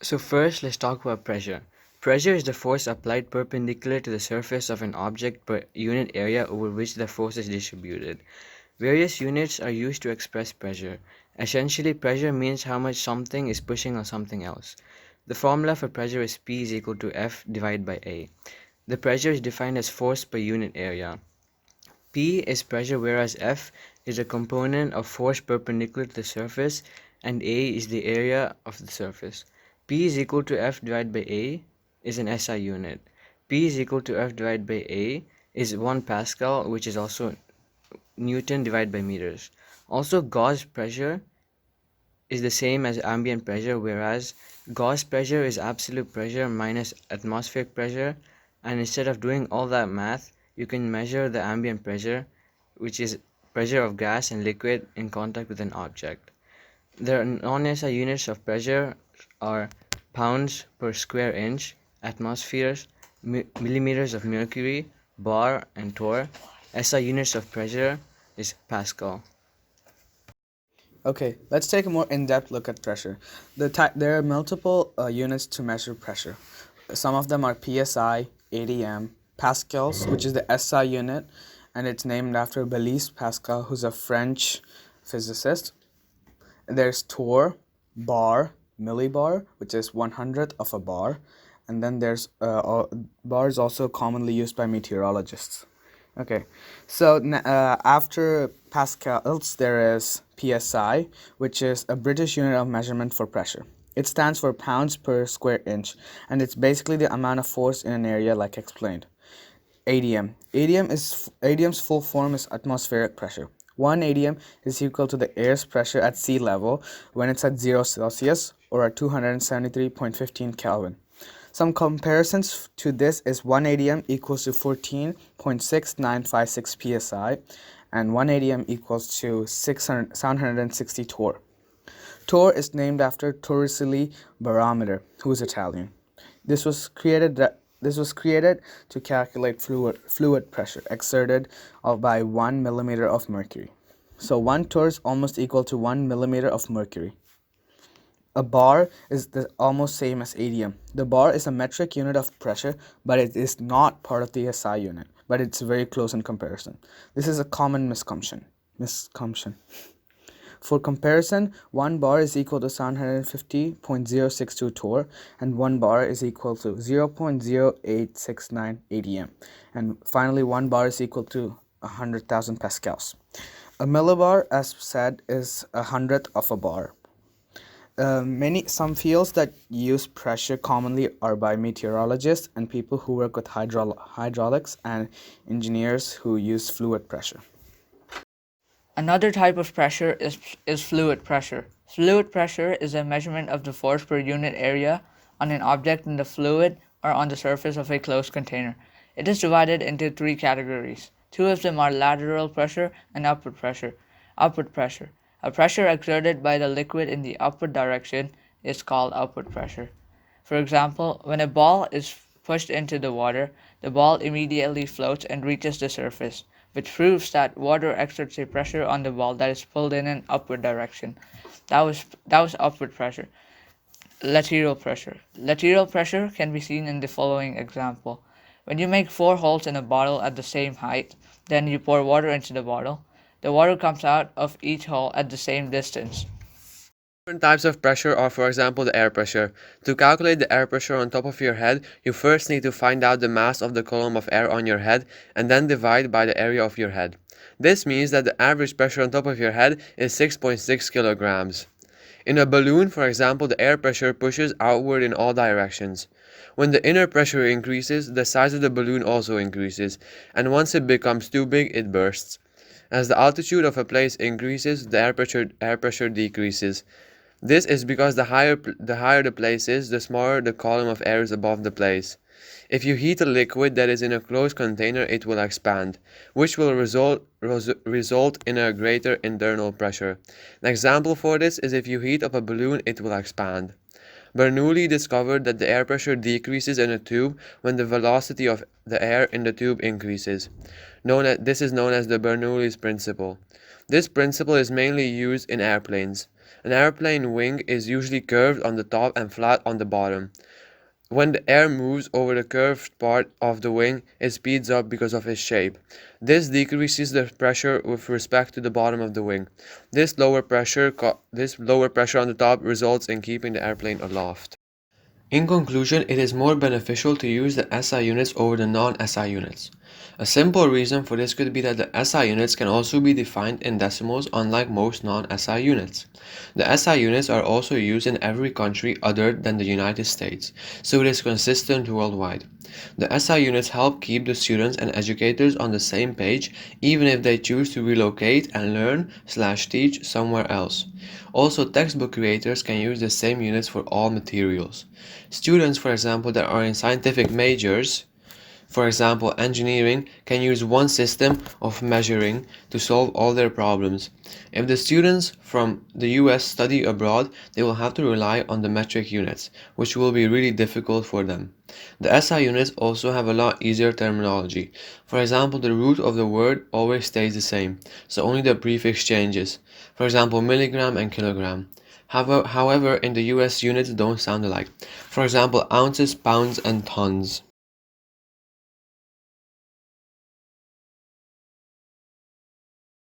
So first, let's talk about pressure. Pressure is the force applied perpendicular to the surface of an object per unit area over which the force is distributed. Various units are used to express pressure. Essentially, pressure means how much something is pushing on something else. The formula for pressure is P is equal to F divided by A. The pressure is defined as force per unit area. P is pressure, whereas F is a component of force perpendicular to the surface and A is the area of the surface. P is equal to F divided by A is an SI unit. P is equal to F divided by A is 1 Pascal, which is also Newton divided by meters. Also, gauge pressure is the same as ambient pressure, whereas gauge pressure is absolute pressure minus atmospheric pressure, and instead of doing all that math, you can measure the ambient pressure, which is pressure of gas and liquid in contact with an object. The non-SI units of pressure are pounds per square inch, atmospheres, millimeters of mercury, bar, and torr. SI units of pressure is Pascal. Okay, let's take a more in-depth look at pressure. There are multiple units to measure pressure. Some of them are PSI, ADM, pascals, which is the SI unit, and it's named after Blaise Pascal, who's a French physicist. There's torr, bar, millibar, which is 100th of a bar, and then there's bar is also commonly used by meteorologists. Okay, so after pascals, there is PSI, which is a British unit of measurement for pressure. It stands for pounds per square inch, and it's basically the amount of force in an area, like explained. ADM. ADM's full form is atmospheric pressure. 1 ADM is equal to the air's pressure at sea level when it's at 0 Celsius or at 273.15 Kelvin. Some comparisons to this is 1 ADM equals to 14.6956 psi and 1 ADM equals to 760 torr. Torr is named after Torricelli barometer, who is Italian. This was created to calculate fluid pressure exerted by 1 millimeter of mercury. So 1 torr is almost equal to 1 millimeter of mercury. A bar is almost same as ADM. The bar is a metric unit of pressure, but it is not part of the SI unit, but it's very close in comparison. This is a common misconception. For comparison, 1 bar is equal to 750.062 torr and 1 bar is equal to 0.0869 ADM. And finally, 1 bar is equal to 100,000 pascals. A millibar, as said, is 100th of a bar. Some fields that use pressure commonly are by meteorologists and people who work with hydraulics and engineers who use fluid pressure. Another type of pressure is fluid pressure. Fluid pressure is a measurement of the force per unit area on an object in the fluid or on the surface of a closed container. It is divided into three categories. Two of them are lateral pressure and upward pressure. Upward pressure. A pressure exerted by the liquid in the upward direction is called upward pressure. For example, when a ball is pushed into the water, the ball immediately floats and reaches the surface, which proves that water exerts a pressure on the ball that is pulled in an upward direction. That was upward pressure. Lateral pressure. Lateral pressure can be seen in the following example. When you make 4 holes in a bottle at the same height, then you pour water into the bottle. The water comes out of each hole at the same distance. Different types of pressure are, for example, the air pressure. To calculate the air pressure on top of your head, you first need to find out the mass of the column of air on your head and then divide by the area of your head. This means that the average pressure on top of your head is 6.6 kilograms. In a balloon, for example, the air pressure pushes outward in all directions. When the inner pressure increases, the size of the balloon also increases, and once it becomes too big, it bursts. As the altitude of a place increases, the air pressure decreases. This is because the higher the place is, the smaller the column of air is above the place. If you heat a liquid that is in a closed container, it will expand, which will result in a greater internal pressure. An example for this is if you heat up a balloon, it will expand. Bernoulli discovered that the air pressure decreases in a tube when the velocity of the air in the tube increases. This is known as the Bernoulli's principle. This principle is mainly used in airplanes. An airplane wing is usually curved on the top and flat on the bottom. When the air moves over the curved part of the wing, it speeds up because of its shape. This decreases the pressure with respect to the bottom of the wing. This lower pressure on the top results in keeping the airplane aloft. In conclusion, it is more beneficial to use the SI units over the non-SI units. A simple reason for this could be that the SI units can also be defined in decimals, unlike most non-SI units. The SI units are also used in every country other than the United States, so it is consistent worldwide. The SI units help keep the students and educators on the same page, even if they choose to relocate and learn/teach somewhere else. Also, textbook creators can use the same units for all materials. Students, for example, that are in scientific majors, for example engineering, can use one system of measuring to solve all their problems. If the students from the US study abroad, they will have to rely on the metric units, which will be really difficult for them. The SI units also have a lot easier terminology. For example, the root of the word always stays the same, so only the prefix changes. For example, milligram and kilogram. However, in the US units don't sound alike. For example, ounces, pounds, and tons.